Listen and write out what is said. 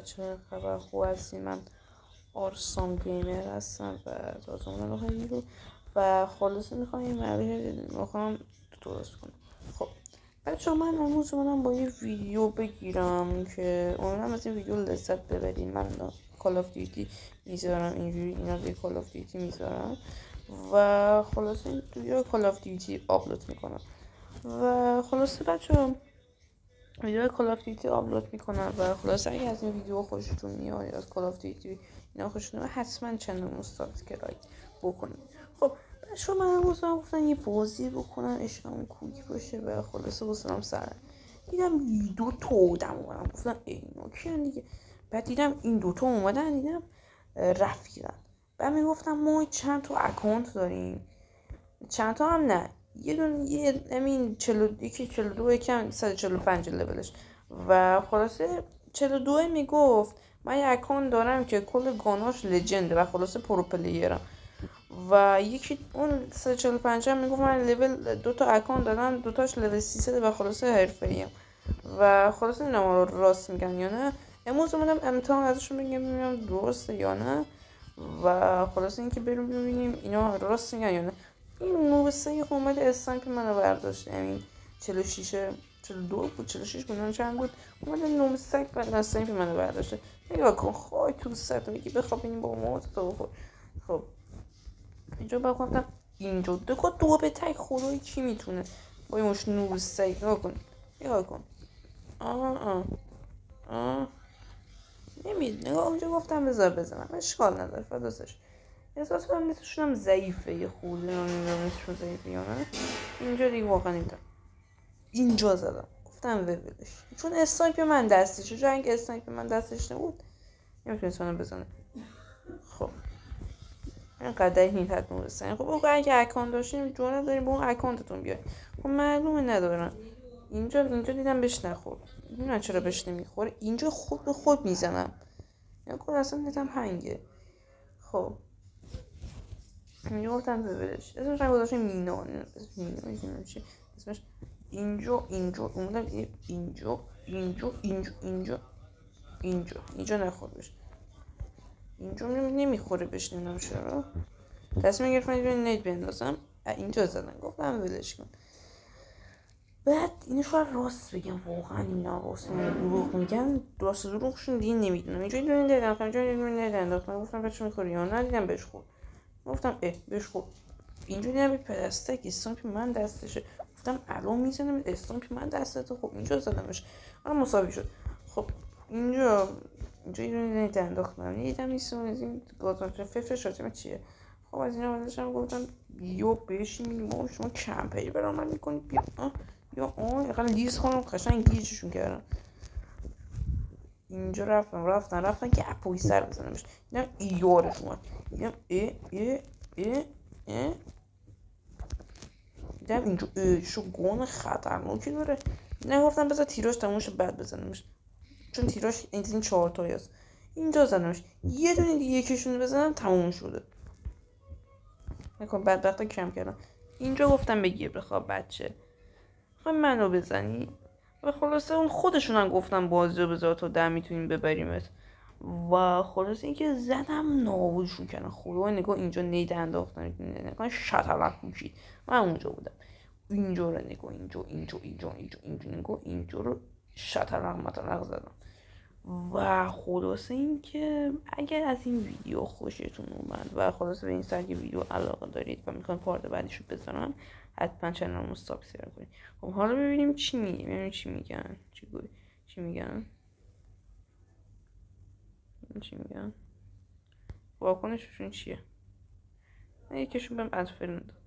چه خبر؟ خوب هستی؟ من آرسام گیمر هستم و تازه اومدم رو و خلاصه میخوام درست کنم. خب بچه من امروز اومدم با یه ویدیو بگیرم که امیدوارم از این ویدیو لذت ببرین. من کال آف دیوتی میذارم اینجوری، اینا به کال آف دیوتی میذارم و خلاصه این ویدیو کال آف دیوتی آپلود میکنم و خلاصه بچه ویدیو کال آف دیوتی آپلود میکنم و خلاصه اگه از این ویدیو خوشتون میاد از کال آف دیوتی اینا خوشتون میاد حتما چنل سابسکرایب بکنید. خب بچه‌ها من امروز گفتم یه بازی بکنم عشقمون کویک باشه و خلاصه واسم سر دیدم دو تا آدم اومدن گفتم اینا کیان دیگه. بعد دیدم این دوتا اومدن، دیدم رفیقن. بعد میگفتم ما چند تا اکانت داریم، چند تا هم نه، یه دونه یه همین 42 یکم 145 لولش و خلاصه 42 میگفت من یه اکانت دارم که کل گاناش لجنده و خلاصه پرو پلیرم و یکی اون 145 هم میگفت من لول 2 تا اکانت دارم، 2 تاش لول 300 و خلاصه حرفه‌ایم و خلاصه نمیدونم راست میگن یا نه. امروز اومدم امتحان ازشون ببینم درسته یا نه و خلاصه اینکه بریم ببینیم اینا راست میگن یا نه. این نوبسته اومد اسنایپ منو برداشت، همین 42 بود 46 بود چند بود، اومد نوبسته بعد اسنایپ منو برداشته. نگاه کن خواهی تو سطح میگی بخواب این با موت تو بخور. خب اینجا بگفتم اینجا دو به تک خدایی کی میتونه با این مش نوبسته نگاه کن نمید نگاه اونجا گفتم بذار بزنم اشکال نداره فداسش. احساس کنم نتشونم ضعیفه یه خورده، نمیدونم نتشون ضعیفه یا نه. اینجا دیگه واقعا نمیدونم، اینجا زدم گفتم ولش چون اسنایپ من دستشه، جای اینکه اسنایپ من دستش نبود نمیتونست منو بزنه. خب اینقدر این حد نورستانی. خب اگه اکانت داشتیم جونا داریم با اون اکانتتون بیاین. خب معلومه ندارم. اینجا دیدم بهش نخورد، نمیدونم چرا بهش نمیخوره. اینجا خود به خود میزنم یا کن اصلا نتم هنگه. خب اینجا گفتم ببرش اسمش هم گذاشتیم مینا اسمش اینجا اومدم اینجا نخورد بشه، اینجا نمیخوره بهش، نمیدونم چرا. تصمیم گرفتم یه نیت بندازم اینجا زدن گفتم ولش کن. بعد اینو شاید راست بگم واقعا اینا واسه دروغ میگن، راست دروغشون دیگه نمیدونم. اینجا یه دونه انداختم گفتم بچه میخوره یا نه، دیدم بهش خورد گفتم بهش خورد. اینجا دیدم یه پدستک استامپی من دستشه گفتم الان میزنم استامپی من دستته. خب اینجا زدمش الان مساوی شد. خب اینجا یه دونه انداختم دیدم این گازان فلفل شاتم چیه. خب از اینا برداشتم گفتم یا بشین ما شما کمپی برام میکنید بیا یا اینقدر لیز کنم قشنگ گیجشون کردم. اینجا رفتن که اپوی سر بزنمش. دیدم یارش اومد، دیدم دیدم اینجا شو گون خطرناکی داره. نگفتم بذار تیراش تمومش بعد بزنمش چون تیراش این 4 تایی هست. اینجا زدمش یه دونه دیگه یکیشون بزنم تموم شده. نکن بدبختا کم کردم. اینجا گفتم بگیر بخواب بچه خواهی منو بزنی و خلاصه اون خودشون هم گفتم بازی رو بذار تا 10 میتونیم ببریمت و خلاصه اینکه زدم نابودشون کردن. خدا نگاه اینجا نید انداختن نگاه شطرک کوشید من اونجا بودم. اینجا رو نگاه اینجا نگاه اینجا رو شطرک زدم و خلاصه اینکه اگر از این ویدیو خوشتون اومد و خلاصه به این سرک ویدیو علاقه دارید و میخواین پارت بعدیش رو بذارم حتما چنل رو سابسکرایب کنید. خب حالا ببینیم چی میگن واکنششون چیه. یکیشون بهم ادفرین داد.